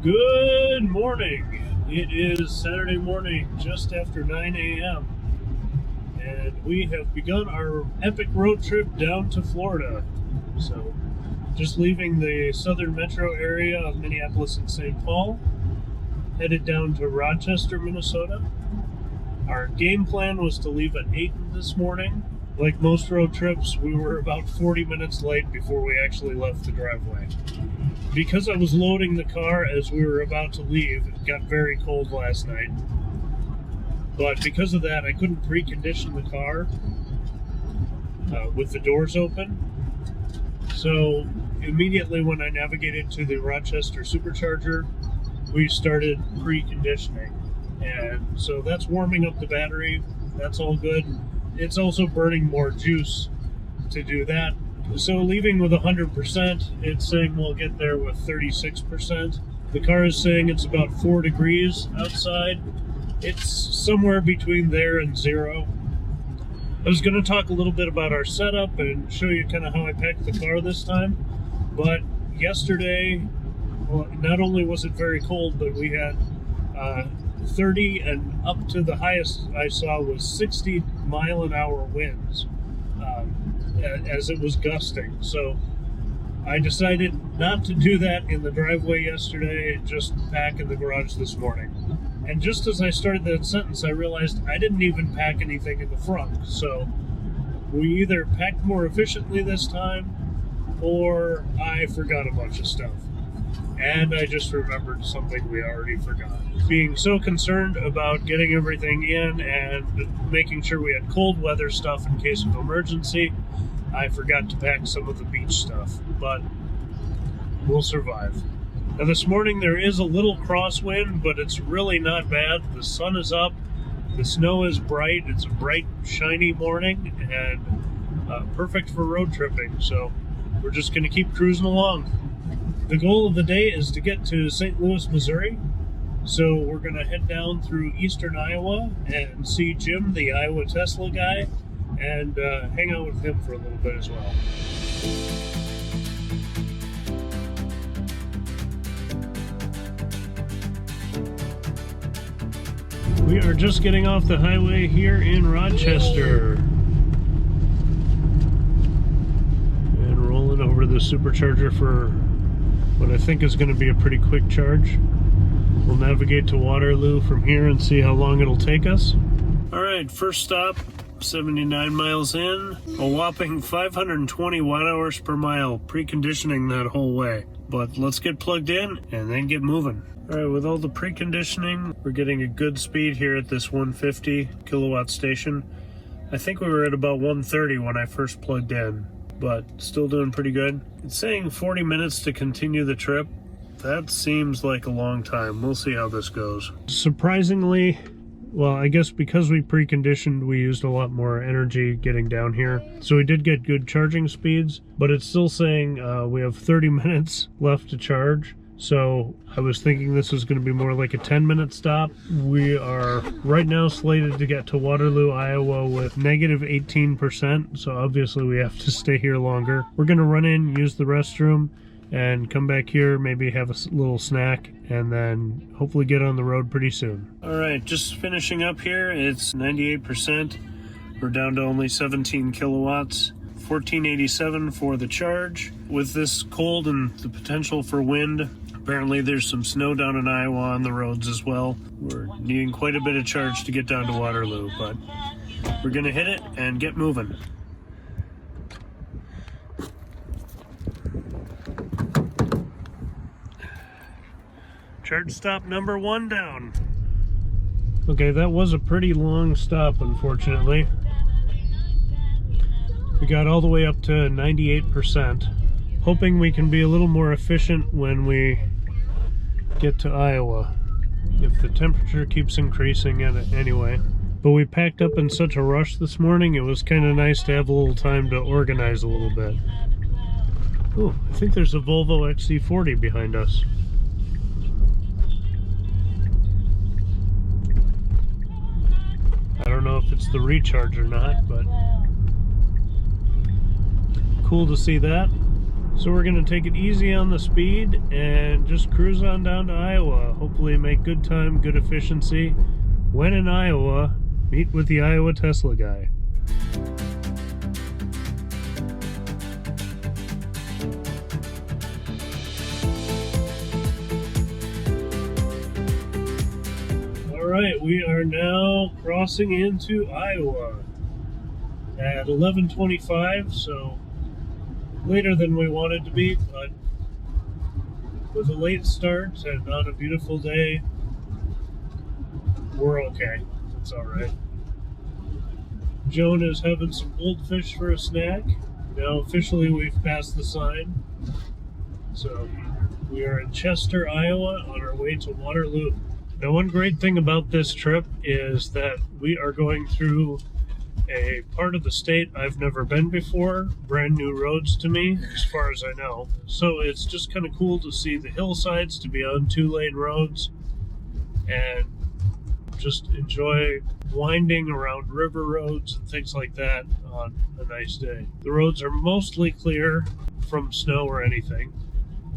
Good morning. It is Saturday morning, just after 9 a.m. And we have begun our epic road trip down to Florida. So, just leaving the southern metro area of Minneapolis and St. Paul, headed down to Rochester, Minnesota. Our game plan was to leave at 8 this morning. Like most road trips, we were about 40 minutes late before we actually left the driveway. Because I was loading the car as we were about to leave, it got very cold last night. But because of that, I couldn't precondition the car with the doors open. So immediately when I navigated to the Rochester Supercharger, we started preconditioning. And so that's warming up the battery. That's all good. It's also burning more juice to do that. So leaving with 100%, it's saying we'll get there with 36%. The car is saying it's about 4 degrees outside. It's somewhere between there and 0. I was going to talk a little bit about our setup and show you kind of how I packed the car this time. But yesterday, well, not only was it very cold, but we had 30 and up to the highest I saw was 60 mile-an-hour winds. As it was gusting. So I decided not to do that in the driveway yesterday, just pack in the garage this morning. And just as I started that sentence, I realized I didn't even pack anything in the front. So we either packed more efficiently this time, or I forgot a bunch of stuff. And I just remembered something we already forgot. Being so concerned about getting everything in and making sure we had cold weather stuff in case of emergency, I forgot to pack some of the beach stuff, but we'll survive. Now this morning there is a little crosswind, but it's really not bad. The sun is up, the snow is bright, it's a bright, shiny morning, and perfect for road tripping, so we're just going to keep cruising along. The goal of the day is to get to St. Louis, Missouri, so we're going to head down through eastern Iowa and see Jim, the Iowa Tesla guy, and hang out with him for a little bit as well. We are just getting off the highway here in Rochester and rolling over to the Supercharger for what I think is going to be a pretty quick charge. We'll navigate to Waterloo from here and see how long it'll take us. Alright, first stop, 79 miles in, a whopping 520 watt-hours per mile, preconditioning that whole way. But let's get plugged in and then get moving. Alright, with all the preconditioning, we're getting a good speed here at this 150 kilowatt station. I think we were at about 130 when I first plugged in, but still doing pretty good. It's saying 40 minutes to continue the trip. That seems like a long time. We'll see how this goes. Surprisingly, well, I guess because we preconditioned, we used a lot more energy getting down here. So we did get good charging speeds, but it's still saying we have 30 minutes left to charge. So I was thinking this was going to be more like a 10-minute stop. We are right now slated to get to Waterloo, Iowa with negative 18%. So obviously we have to stay here longer. We're going to run in, use the restroom, and come back here, maybe have a little snack, and then hopefully get on the road pretty soon. Alright, just finishing up here. It's 98%. We're down to only 17 kilowatts. 1487 for the charge. With this cold and the potential for wind, apparently there's some snow down in Iowa on the roads as well. We're needing quite a bit of charge to get down to Waterloo, but we're gonna hit it and get moving. Charge stop number 1 down. Okay, that was a pretty long stop, unfortunately. We got all the way up to 98%. Hoping we can be a little more efficient when we get to Iowa, if the temperature keeps increasing anyway. But we packed up in such a rush this morning, it was kind of nice to have a little time to organize a little bit. Oh, I think there's a Volvo XC40 behind us. I don't know if it's the Recharge or not, but cool to see that. So we're going to take it easy on the speed and just cruise on down to Iowa. Hopefully make good time, good efficiency. When in Iowa, meet with the Iowa Tesla guy. Alright, we are now crossing into Iowa at 11:25, so later than we wanted to be, but with a late start and on a beautiful day, we're okay. It's alright. Joan is having some goldfish for a snack. Now officially we've passed the sign. So we are in Chester, Iowa on our way to Waterloo. Now one great thing about this trip is that we are going through a part of the state I've never been before, brand new roads to me, as far as I know. So it's just kind of cool to see the hillsides, to be on 2-lane roads, and just enjoy winding around river roads and things like that on a nice day. The roads are mostly clear from snow or anything,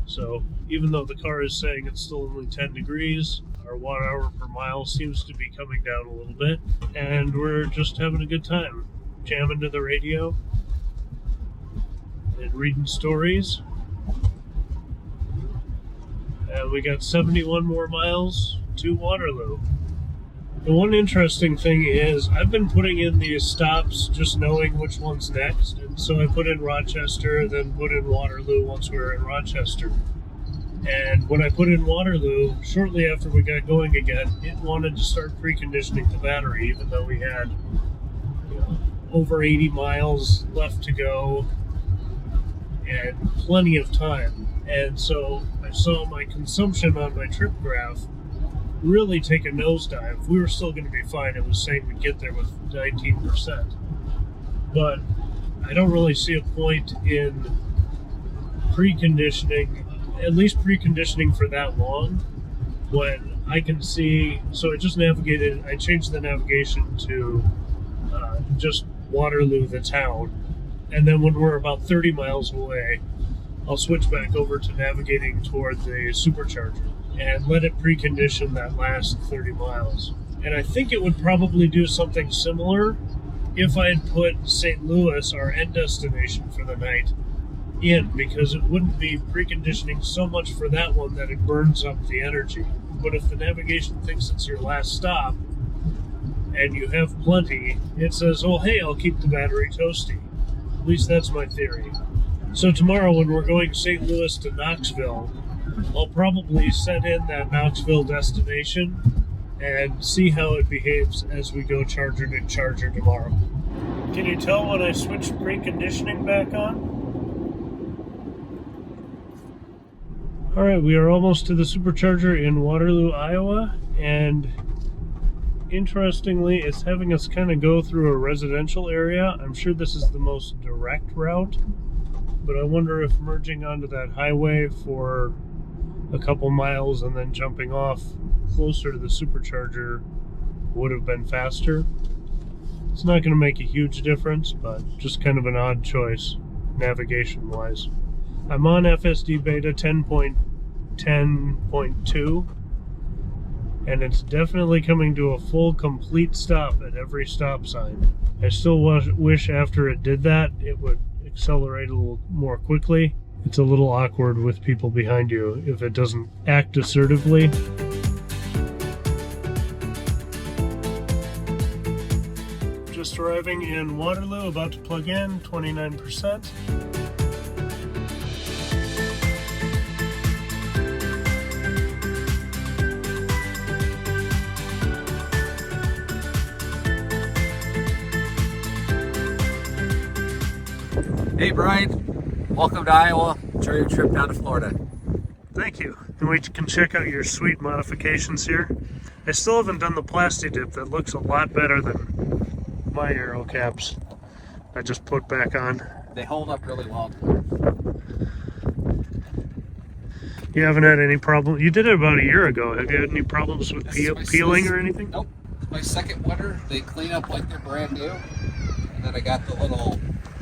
so even though the car is saying it's still only 10 degrees, our watt hour per mile seems to be coming down a little bit, and we're just having a good time, jamming to the radio and reading stories. And we got 71 more miles to Waterloo. The one interesting thing is I've been putting in these stops just knowing which one's next, and so I put in Rochester, then put in Waterloo once we were in Rochester. And when I put in Waterloo, shortly after we got going again, it wanted to start preconditioning the battery, even though we had over 80 miles left to go and plenty of time. And so I saw my consumption on my trip graph really take a nosedive. We were still going to be fine. It was saying we'd get there with 19%. But I don't really see a point in preconditioning, at least preconditioning for that long, when I can see. So I just navigated, I changed the navigation to just Waterloo, the town, and then when we're about 30 miles away, I'll switch back over to navigating toward the Supercharger and let it precondition that last 30 miles. And I think it would probably do something similar if I had put St. Louis, our end destination for the night, in, because it wouldn't be preconditioning so much for that one that it burns up the energy. But if the navigation thinks it's your last stop and you have plenty, it says, oh hey, I'll keep the battery toasty. At least that's my theory. So tomorrow when we're going St. Louis to Knoxville, I'll probably set in that Knoxville destination and see how it behaves as we go charger to charger tomorrow. Can you tell when I switched preconditioning back on? Alright, we are almost to the Supercharger in Waterloo, Iowa, and interestingly, it's having us kind of go through a residential area. I'm sure this is the most direct route, but I wonder if merging onto that highway for a couple miles and then jumping off closer to the Supercharger would have been faster. It's not going to make a huge difference, but just kind of an odd choice navigation-wise. I'm on FSD beta 10.10.2, and it's definitely coming to a full, complete stop at every stop sign. I still wish after it did that, it would accelerate a little more quickly. It's a little awkward with people behind you if it doesn't act assertively. Just arriving in Waterloo, about to plug in, 29%. Hey Brian, welcome to Iowa. Enjoy your trip down to Florida. Thank you. And we can check out your sweet modifications here. I still haven't done the plasti dip. That looks a lot better than my aero caps I just put back on. They hold up really well. You haven't had any problem? You did it about a year ago. Have you had any problems with peeling or anything? Nope. My second winter, they clean up like they're brand new. And then I got the little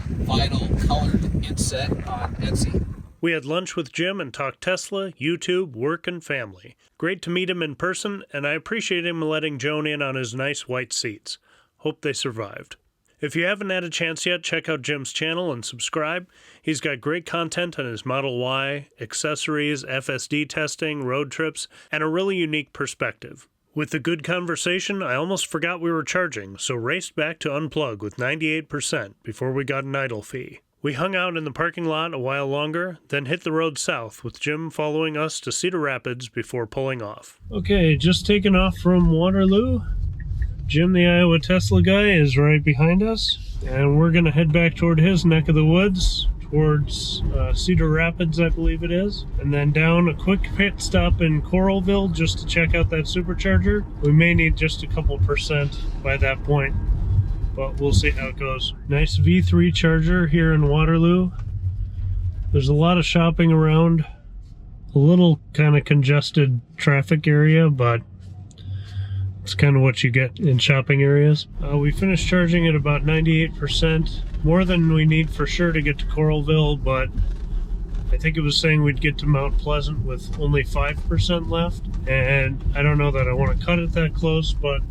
vinyl colored inset on Etsy. We had lunch with Jim and talked Tesla, YouTube, work, and family. Great to meet him in person, and I appreciate him letting Joan in on his nice white seats. Hope they survived. If you haven't had a chance yet, check out Jim's channel and subscribe. He's got great content on his Model Y, accessories, FSD testing, road trips, and a really unique perspective. With the good conversation, I almost forgot we were charging, so raced back to unplug with 98% before we got an idle fee. We hung out in the parking lot a while longer, then hit the road south with Jim following us to Cedar Rapids before pulling off. Okay, just taking off from Waterloo. Jim, the Iowa Tesla guy, is right behind us, and we're going to head back toward his neck of the woods, towards Cedar Rapids, I believe it is, and then down a quick pit stop in Coralville just to check out that supercharger. We may need just a couple percent by that point, but we'll see how it goes. Nice V3 charger here in Waterloo. There's a lot of shopping around, a little kind of congested traffic area, but it's kind of what you get in shopping areas. We finished charging at about 98%, more than we need for sure to get to Coralville, but I think it was saying we'd get to Mount Pleasant with only 5% left, and I don't know that I want to cut it that close, but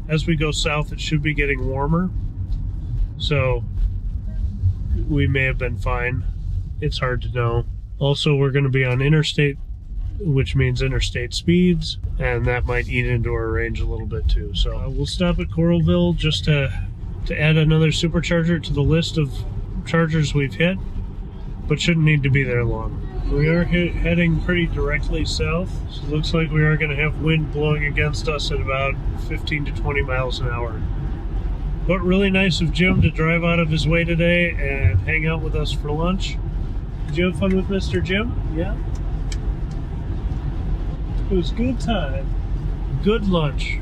as we go south it should be getting warmer, so we may have been fine. It's hard to know. Also, we're going to be on interstate, which means interstate speeds, and that might eat into our range a little bit too. So we'll stop at Coralville just to add another supercharger to the list of chargers we've hit, but shouldn't need to be there long. We are heading pretty directly south, so it looks like we are going to have wind blowing against us at about 15 to 20 miles an hour. But really nice of Jim to drive out of his way today and hang out with us for lunch. Did you have fun with Mr. Jim? Yeah? It was a good time. Good lunch.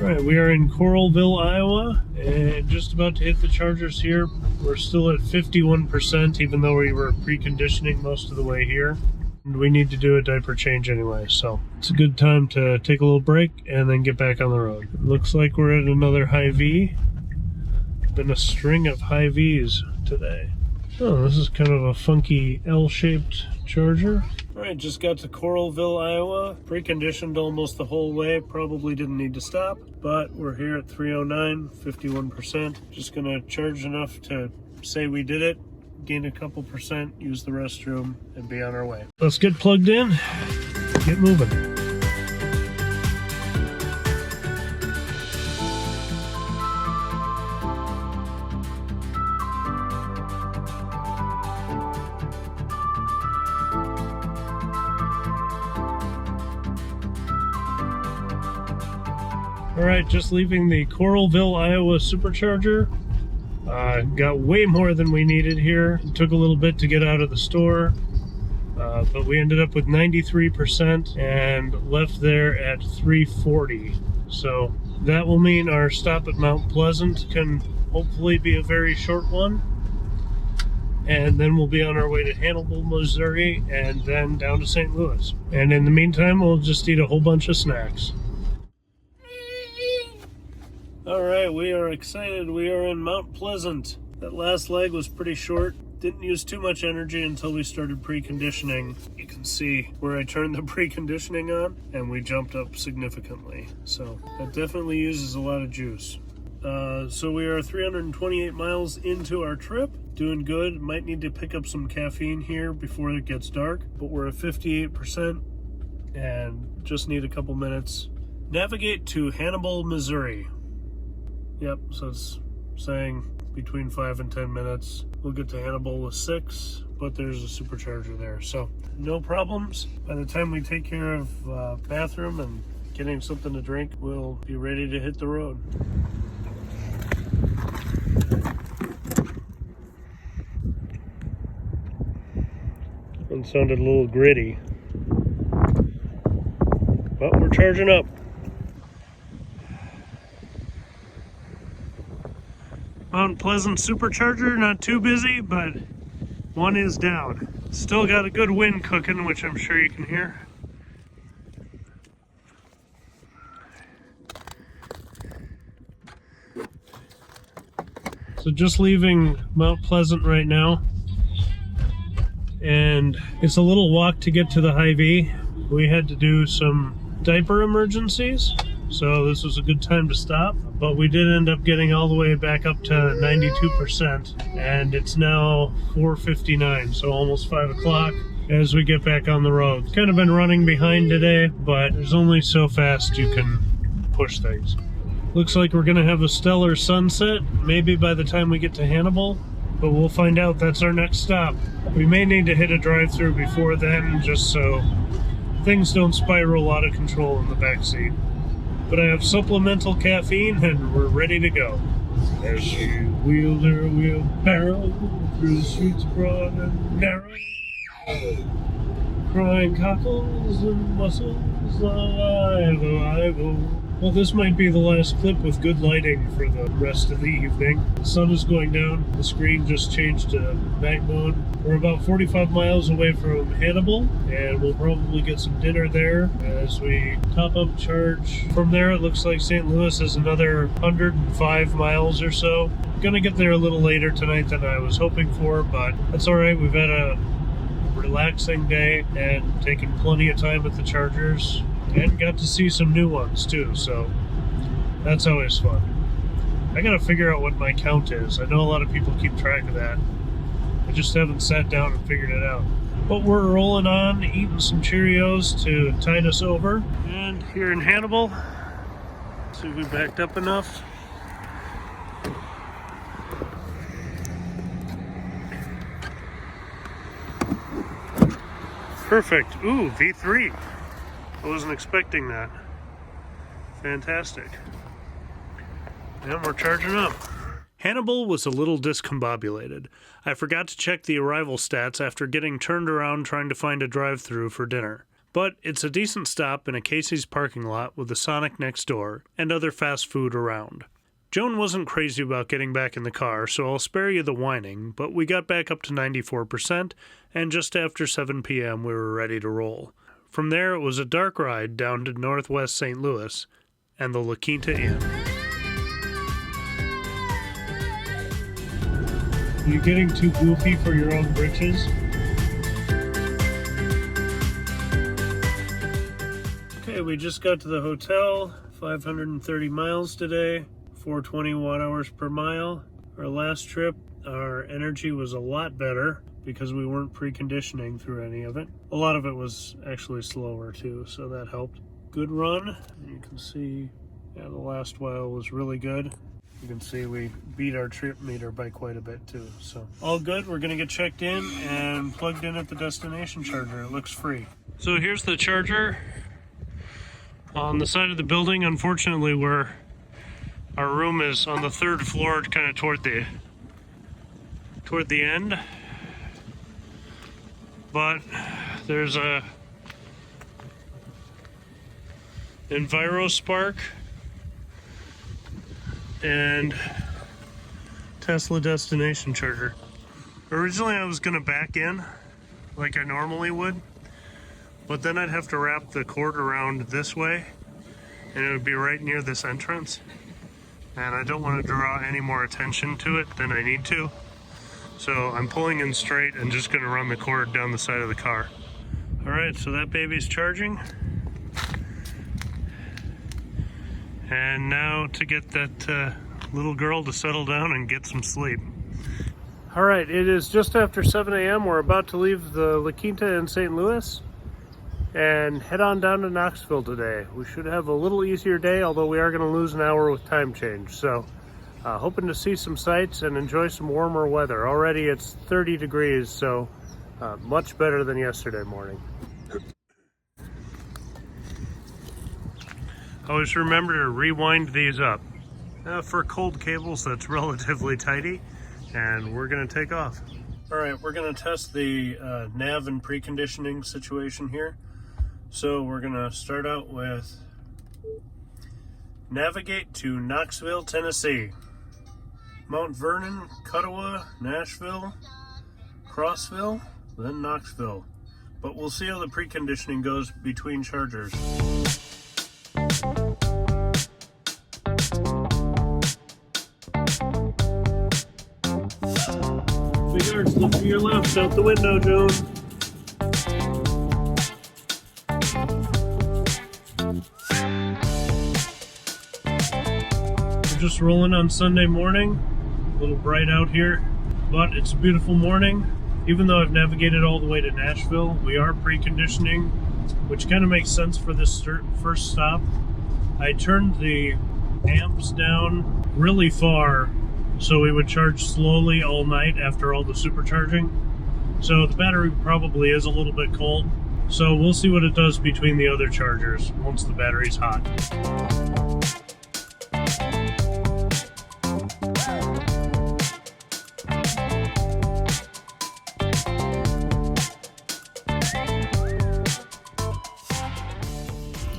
Alright, we are in Coralville, Iowa, and just about to hit the chargers here. We're still at 51%, even though we were preconditioning most of the way here. We need to do a diaper change anyway, so it's a good time to take a little break and then get back on the road. It looks like we're at another high V. Been a string of high V's today. Oh, this is kind of a funky L-shaped charger. Alright, just got to Coralville, Iowa. Preconditioned almost the whole way. Probably didn't need to stop, but we're here at 309, 51%. Just gonna charge enough to say we did it, gain a couple percent, use the restroom, and be on our way. Let's get plugged in, get moving. All right, just leaving the Coralville, Iowa supercharger. Got way more than we needed here. It took a little bit to get out of the store, but we ended up with 93% and left there at 340. So that will mean our stop at Mount Pleasant can hopefully be a very short one. And then we'll be on our way to Hannibal, Missouri, and then down to St. Louis. And in the meantime, we'll just eat a whole bunch of snacks. Alright, we are excited. We are in Mount Pleasant. That last leg was pretty short. Didn't use too much energy until we started preconditioning. You can see where I turned the preconditioning on and we jumped up significantly. So that definitely uses a lot of juice. So we are 328 miles into our trip. Doing good. Might need to pick up some caffeine here before it gets dark, but we're at 58% and just need a couple minutes. Navigate to Hannibal, Missouri. Yep, so it's saying between 5 and 10 minutes. We'll get to Hannibal with 6, but there's a supercharger there, so no problems. By the time we take care of bathroom and getting something to drink, we'll be ready to hit the road. One sounded a little gritty, but we're charging up. Mount Pleasant supercharger, not too busy, but one is down. Still got a good wind cooking, which I'm sure you can hear. So just leaving Mount Pleasant right now. And it's a little walk to get to the Hy-Vee. We had to do some diaper emergencies, so this was a good time to stop. But we did end up getting all the way back up to 92%, and it's now 4:59, so almost 5 o'clock as we get back on the road. Kind of been running behind today, but there's only so fast you can push things. Looks like we're gonna have a stellar sunset, maybe by the time we get to Hannibal, but we'll find out. That's our next stop. We may need to hit a drive-thru before then, just so things don't spiral out of control in the back seat. But I have supplemental caffeine and we're ready to go. As we wheel their wheelbarrow through the streets broad and narrow, crying cockles and mussels, alive, alive, oh. Well, this might be the last clip with good lighting for the rest of the evening. The sun is going down. The screen just changed to night mode. We're about 45 miles away from Hannibal, and we'll probably get some dinner there as we top up charge. From there, it looks like St. Louis is another 105 miles or so. Gonna get there a little later tonight than I was hoping for, but that's all right. We've had a relaxing day and taken plenty of time at the chargers. And got to see some new ones too, so that's always fun. I gotta figure out what my count is. I know a lot of people keep track of that. I just haven't sat down and figured it out. But we're rolling on, eating some Cheerios to tide us over. And here in Hannibal, see if we backed up enough. Perfect. Ooh, V3. I wasn't expecting that. Fantastic. And we're charging up. Hannibal was a little discombobulated. I forgot to check the arrival stats after getting turned around trying to find a drive-thru for dinner. But it's a decent stop in a Casey's parking lot with a Sonic next door and other fast food around. Joan wasn't crazy about getting back in the car, so I'll spare you the whining, but we got back up to 94%, and just after 7 p.m. we were ready to roll. From there, it was a dark ride down to northwest St. Louis and the La Quinta Inn. Are you getting too goofy for your own britches? Okay, we just got to the hotel. 530 miles today, 420 watt-hours per mile. Our last trip, our energy was a lot better because we weren't preconditioning through any of it. A lot of it was actually slower too, so that helped. Good run. You can see, yeah, the last while was really good. You can see we beat our trip meter by quite a bit too. So all good. We're gonna get checked in and plugged in at the destination charger. It looks free. So here's the charger on the side of the building. Unfortunately, our room is on the 3rd floor, kind of toward the end. But there's a EnviroSpark and Tesla destination charger. Originally I was gonna back in like I normally would, but then I'd have to wrap the cord around this way and it would be right near this entrance, and I don't want to draw any more attention to it than I need to. So I'm pulling in straight and just gonna run the cord down the side of the car. All right, so that baby's charging. And now to get that little girl to settle down and get some sleep. All right, it is just after 7 a.m. We're about to leave the La Quinta in St. Louis and head on down to Knoxville today. We should have a little easier day, although we are gonna lose an hour with time change. So hoping to see some sights and enjoy some warmer weather. Already it's 30 degrees, so much better than yesterday morning. Always remember to rewind these up. For cold cables, that's relatively tidy, and we're gonna take off. All right, we're gonna test the nav and preconditioning situation here. So we're gonna start out with navigate to Knoxville, Tennessee. Mount Vernon, Kuttawa, Nashville, Crossville, then Knoxville. But we'll see how the preconditioning goes between chargers. Regards, look to your left, out the window, Joan. We're just rolling on Sunday morning. A little bright out here, but it's a beautiful morning. Even though I've navigated all the way to Nashville, we are preconditioning, which kind of makes sense for this first stop. I turned the amps down really far so we would charge slowly all night after all the supercharging. So the battery probably is a little bit cold. So we'll see what it does between the other chargers once the battery's hot.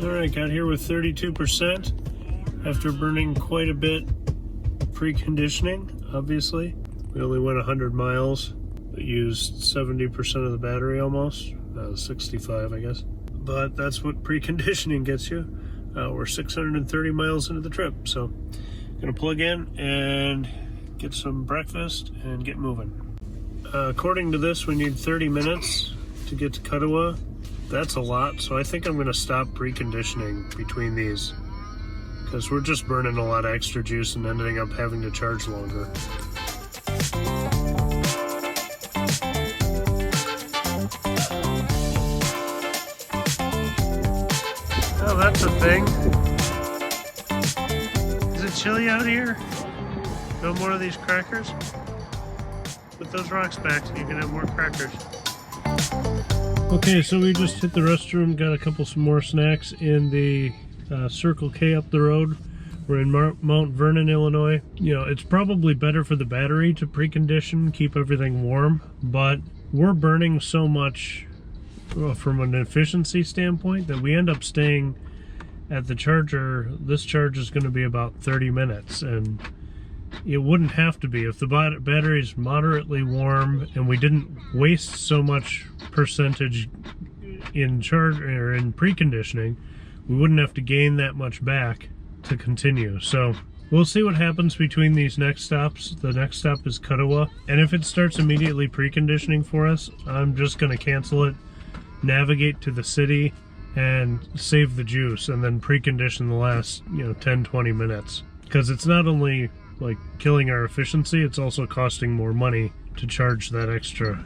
Alright, got here with 32% after burning quite a bit preconditioning, obviously. We only went 100 miles, but used 70% of the battery almost, 65 I guess. But that's what preconditioning gets you. We're 630 miles into the trip, so gonna plug in and get some breakfast and get moving. According to this, we need 30 minutes to get to Kuttawa. That's a lot, so I think I'm gonna stop preconditioning between these because we're just burning a lot of extra juice and ending up having to charge longer. Oh, that's a thing. Is it chilly out here? No more of these crackers? Put those rocks back so you can have more crackers. Okay, so we just hit the restroom, got a couple some more snacks in the Circle K up the road. We're in Mount Vernon, Illinois. You know, it's probably better for the battery to precondition, keep everything warm, but we're burning so much from an efficiency standpoint that we end up staying at the charger. This charge is going to be about 30 minutes, and it wouldn't have to be if the battery's moderately warm and we didn't waste so much percentage in charge or in preconditioning. We wouldn't have to gain that much back to continue. So we'll see what happens between these next stops. The next stop is Kuttawa, and if it starts immediately preconditioning for us, I'm just going to cancel it, navigate to the city, and save the juice, and then precondition the last 10-20 minutes, because it's not only like killing our efficiency, it's also costing more money to charge that extra,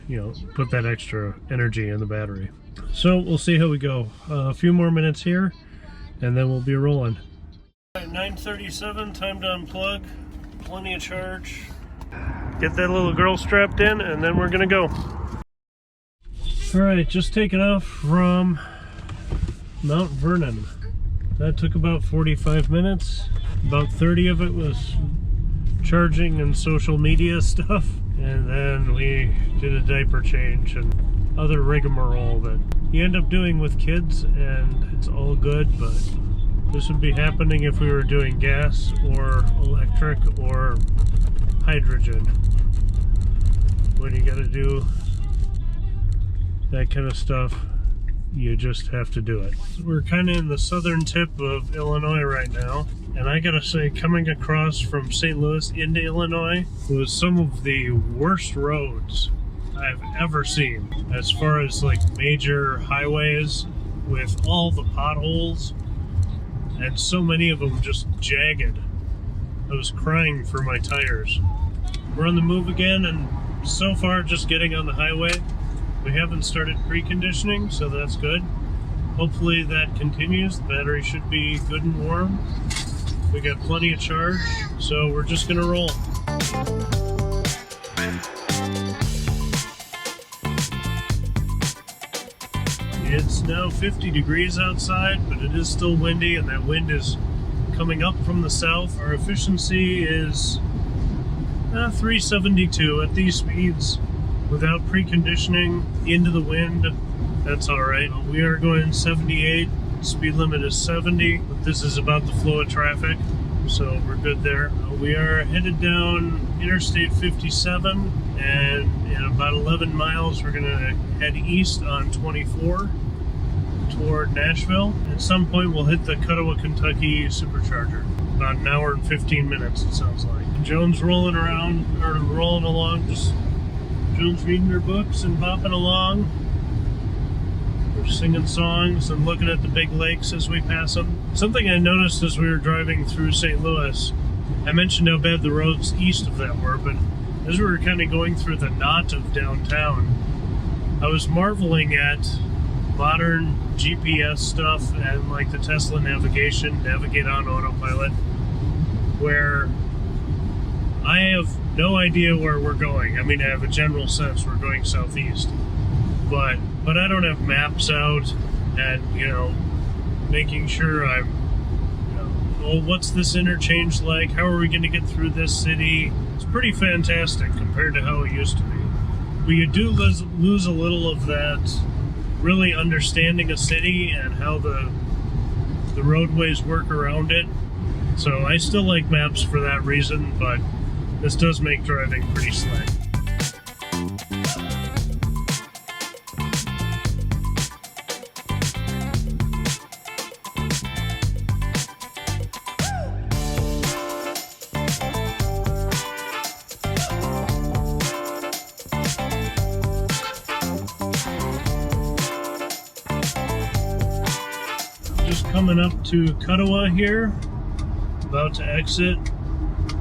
put that extra energy in the battery. So we'll see how we go. A few more minutes here and then we'll be rolling. 9:37, time to unplug. Plenty of charge. Get that little girl strapped in and then we're gonna go. Alright, just taking off from Mount Vernon. That took about 45 minutes. About 30 of it was charging and social media stuff, and then we did a diaper change and other rigmarole that you end up doing with kids, and it's all good. But this would be happening if we were doing gas or electric or hydrogen. When you gotta do that kind of stuff, you just have to do it. We're kind of in the southern tip of Illinois right now, and I gotta say, coming across from St. Louis into Illinois was some of the worst roads I've ever seen, as far as like major highways with all the potholes and so many of them just jagged. I was crying for my tires. We're on the move again, and so far just getting on the highway. We haven't started preconditioning, so that's good. Hopefully that continues. The battery should be good and warm. We got plenty of charge, so we're just gonna roll. It's now 50 degrees outside, but it is still windy, and that wind is coming up from the south. Our efficiency is 372 at these speeds. Without preconditioning into the wind, that's all right. We are going 78, speed limit is 70, but this is about the flow of traffic, so we're good there. We are headed down Interstate 57, and in about 11 miles, we're gonna head east on 24 toward Nashville. At some point, we'll hit the Kuttawa, Kentucky Supercharger. About an hour and 15 minutes, it sounds like. Joan's rolling around, or rolling along, just Joan's reading her books and bopping along. We're singing songs and looking at the big lakes as we pass them. Something I noticed as we were driving through St. Louis, I mentioned how bad the roads east of that were, but as we were kind of going through the knot of downtown, I was marveling at modern GPS stuff and like the Tesla navigation, navigate on autopilot, where I have no idea where we're going. I mean, I have a general sense we're going southeast, but I don't have maps out and, you know, making sure I'm, you know, oh, what's this interchange like? How are we going to get through this city? It's pretty fantastic compared to how it used to be. But you do lose a little of that really understanding a city and how the roadways work around it. So I still like maps for that reason, but this does make driving pretty slick. Just coming up to Kuttawa here, about to exit.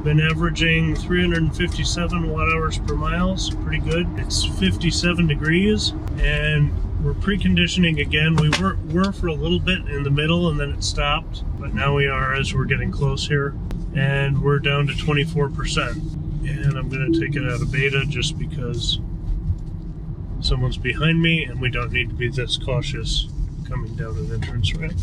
Been averaging 357 watt-hours per mile, so pretty good. It's 57 degrees, and we're preconditioning again. We were for a little bit in the middle, and then it stopped, but now we are as we're getting close here, and we're down to 24%. And I'm going to take it out of beta just because someone's behind me, and we don't need to be this cautious coming down an entrance ramp.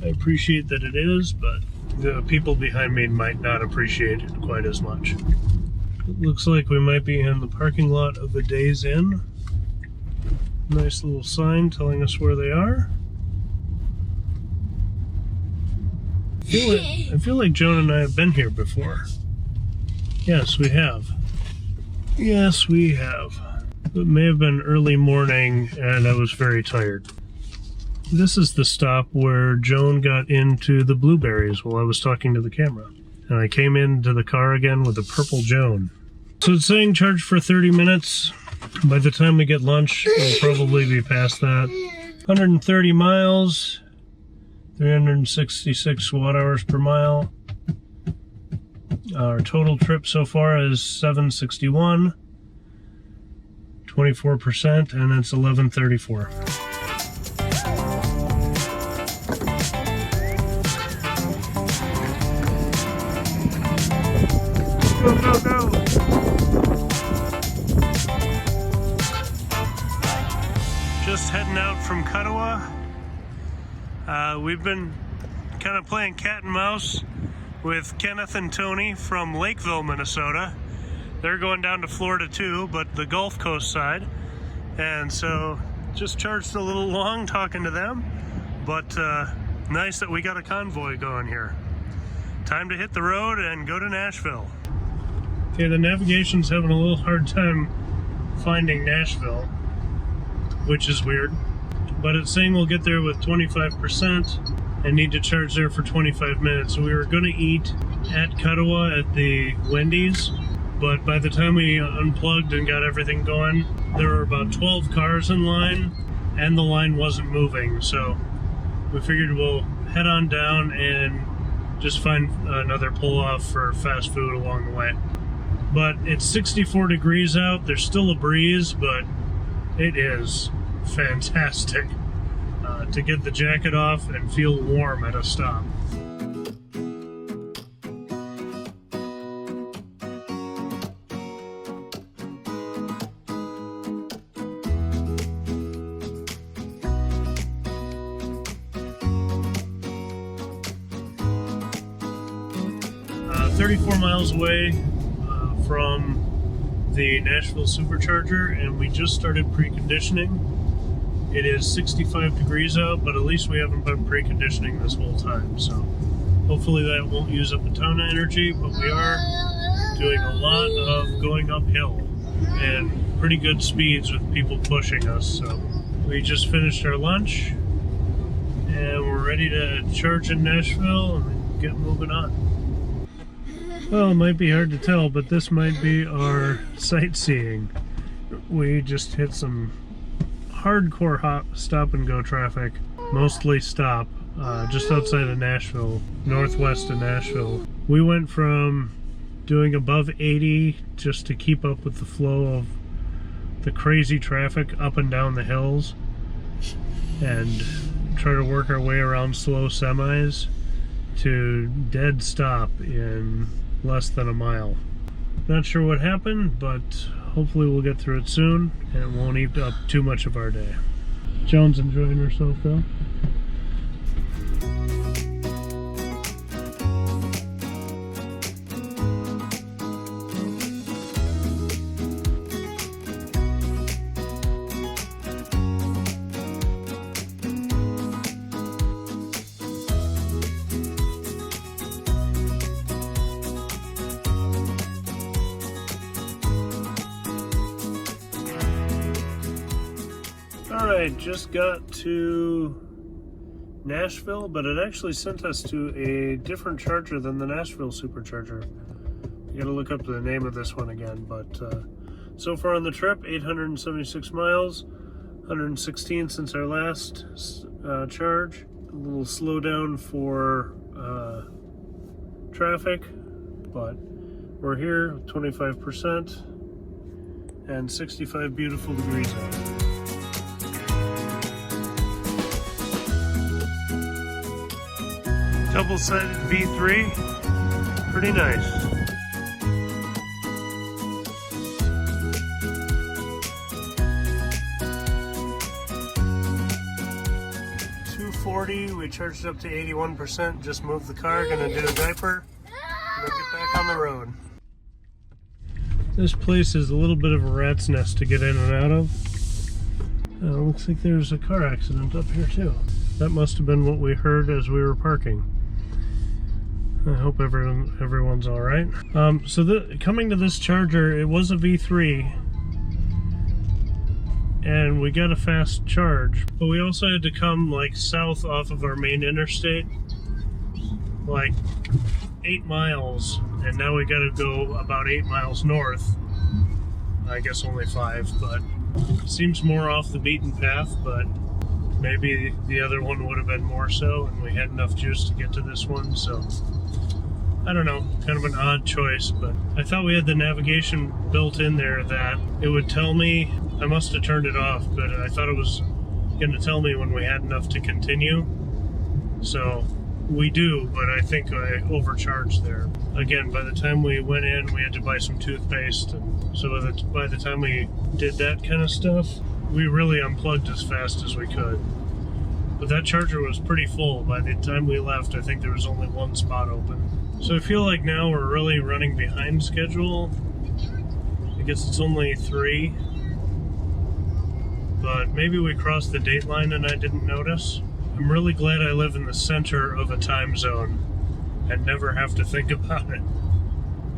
I appreciate that it is, but the people behind me might not appreciate it quite as much. It looks like we might be in the parking lot of the Days Inn. Nice little sign telling us where they are. I feel like Joan and I have been here before. Yes, we have. Yes, we have. It may have been early morning and I was very tired. This is the stop where Joan got into the blueberries while I was talking to the camera. And I came into the car again with a purple Joan. So it's saying charge for 30 minutes. By the time we get lunch, we'll probably be past that. 130 miles, 366 watt-hours per mile. Our total trip so far is 761, 24%, and it's 1134. Go, go, go! Just heading out from Kuttawa. We've been kind of playing cat and mouse with Kenneth and Tony from Lakeville, Minnesota. They're going down to Florida too, but the Gulf Coast side. And so just charged a little long talking to them, but nice that we got a convoy going here. Time to hit the road and go to Nashville. Okay, the navigation's having a little hard time finding Nashville, which is weird, but it's saying we'll get there with 25% and need to charge there for 25 minutes. So we were going to eat at Kuttawa at the Wendy's, but by the time we unplugged and got everything going, there were about 12 cars in line and the line wasn't moving. So we figured we'll head on down and just find another pull-off for fast food along the way. But it's 64 degrees out. There's still a breeze, but it is fantastic to get the jacket off and feel warm at a stop. Uh, 34 miles away from the Nashville Supercharger, and we just started preconditioning. It is 65 degrees out, but at least we haven't been preconditioning this whole time, so hopefully that won't use up a ton of energy, but we are doing a lot of going uphill and pretty good speeds with people pushing us. So we just finished our lunch and we're ready to charge in Nashville and get moving on. Well, it might be hard to tell, but this might be our sightseeing. we just hit some hardcore stop and go traffic, mostly stop, just outside of Nashville, northwest of Nashville. We went from doing above 80 just to keep up with the flow of the crazy traffic up and down the hills and try to work our way around slow semis to dead stop in less than a mile. Not sure what happened, but hopefully we'll get through it soon and it won't eat up too much of our day. Joan's enjoying herself though. Alright, just got to Nashville, but it actually sent us to a different charger than the Nashville Supercharger. You gotta look up the name of this one again, but so far on the trip, 876 miles, 116 since our last charge. A little slowdown for traffic, but we're here, 25% and 65 beautiful degrees out. Double-sided V3, pretty nice. $240, we charged it up to 81%, just moved the car, gonna do a diaper, and then get back on the road. This place is a little bit of a rat's nest to get in and out of. Looks like there's a car accident up here too. That must have been what we heard as we were parking. I hope everyone's all right. Coming to this charger, it was a V3, and we got a fast charge. But we also had to come like south off of our main interstate, like 8 miles, and now we got to go about 8 miles north. I guess only 5, but it seems more off the beaten path. But maybe the other one would have been more so, and we had enough juice to get to this one. So I don't know, kind of an odd choice, but I thought we had the navigation built in there that it would tell me. I must have turned it off, but I thought it was going to tell me when we had enough to continue. So we do, but I think I overcharged there. Again, by the time we went in, we had to buy some toothpaste, and so by the time we did that kind of stuff, we really unplugged as fast as we could. But that charger was pretty full. By the time we left, I think there was only one spot open. So I feel like now we're really running behind schedule. I guess it's only 3. But maybe we crossed the date line and I didn't notice. I'm really glad I live in the center of a time zone and never have to think about it,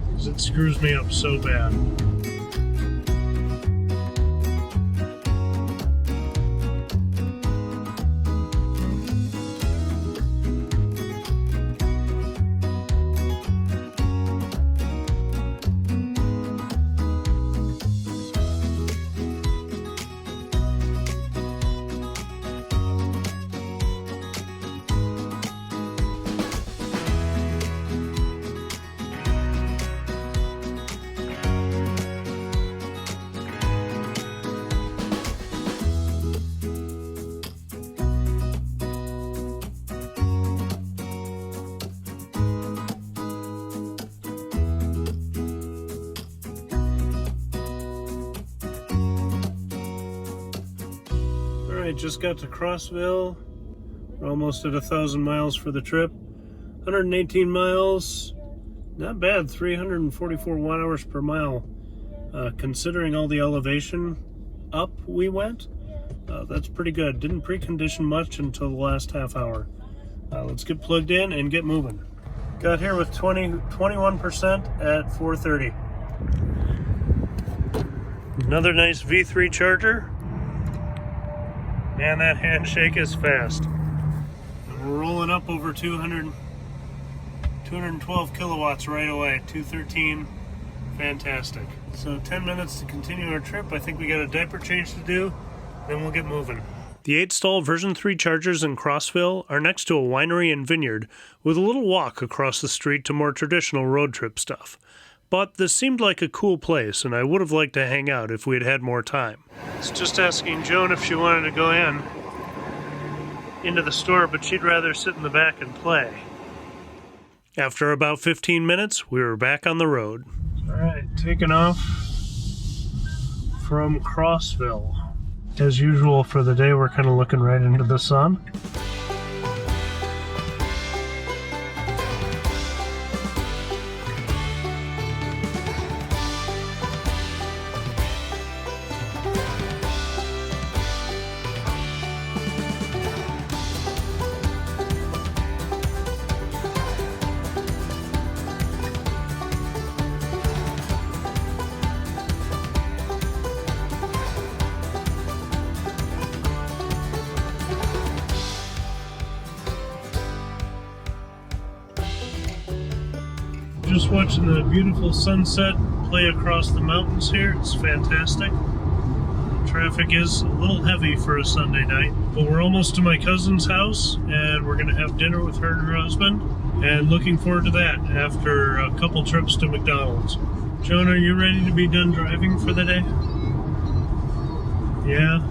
because it screws me up so bad. Just got to Crossville. We're almost at 1,000 miles for the trip. 118 miles, not bad. 344 watt-hours per mile. Considering all the elevation up we went, that's pretty good. Didn't precondition much until the last half hour. Let's get plugged in and get moving. Got here with 21% at 4:30. Another nice V3 charger. Man, that handshake is fast. And we're rolling up over 212 kilowatts right away. 213, Fantastic. So 10 minutes to continue our trip. I think we got a diaper change to do, then we'll get moving. The 8-stall version 3 chargers in Crossville are next to a winery and vineyard with a little walk across the street to more traditional road trip stuff. But this seemed like a cool place, and I would have liked to hang out if we had had more time. I was just asking Joan if she wanted to go into the store, but she'd rather sit in the back and play. After about 15 minutes, we were back on the road. All right, taking off from Crossville. As usual for the day, we're kind of looking right into the sun. Just watching the beautiful sunset play across the mountains here. It's fantastic. Traffic is a little heavy for a Sunday night, but we're almost to my cousin's house and we're going to have dinner with her and her husband, and looking forward to that after a couple trips to McDonald's. Joan, are you ready to be done driving for the day? Yeah?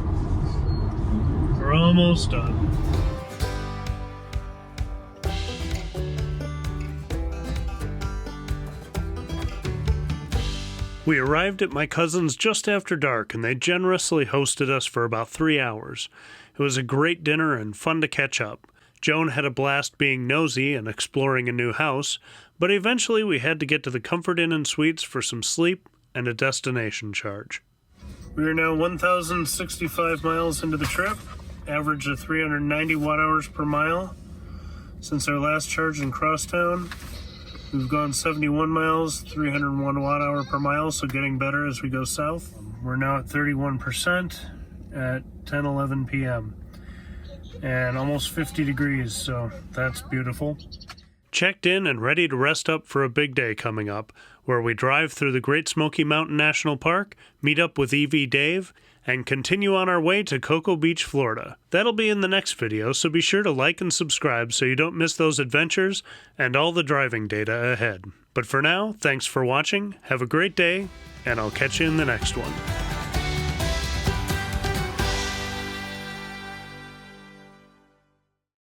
We're almost done. We arrived at my cousin's just after dark, and they generously hosted us for about 3 hours. It was a great dinner and fun to catch up. Joan had a blast being nosy and exploring a new house, but eventually we had to get to the Comfort Inn and Suites for some sleep and a destination charge. We are now 1,065 miles into the trip, average of 390 watt-hours per mile. Since our last charge in Crosstown, we've gone 71 miles, 301 watt-hour per mile, so getting better as we go south. We're now at 31% at 10:11 p.m. and almost 50 degrees, so that's beautiful. Checked in and ready to rest up for a big day coming up, where we drive through the Great Smoky Mountain National Park, meet up with EV Dave, and continue on our way to Cocoa Beach, Florida. That'll be in the next video, so be sure to like and subscribe so you don't miss those adventures and all the driving data ahead. But for now, thanks for watching, have a great day, and I'll catch you in the next one.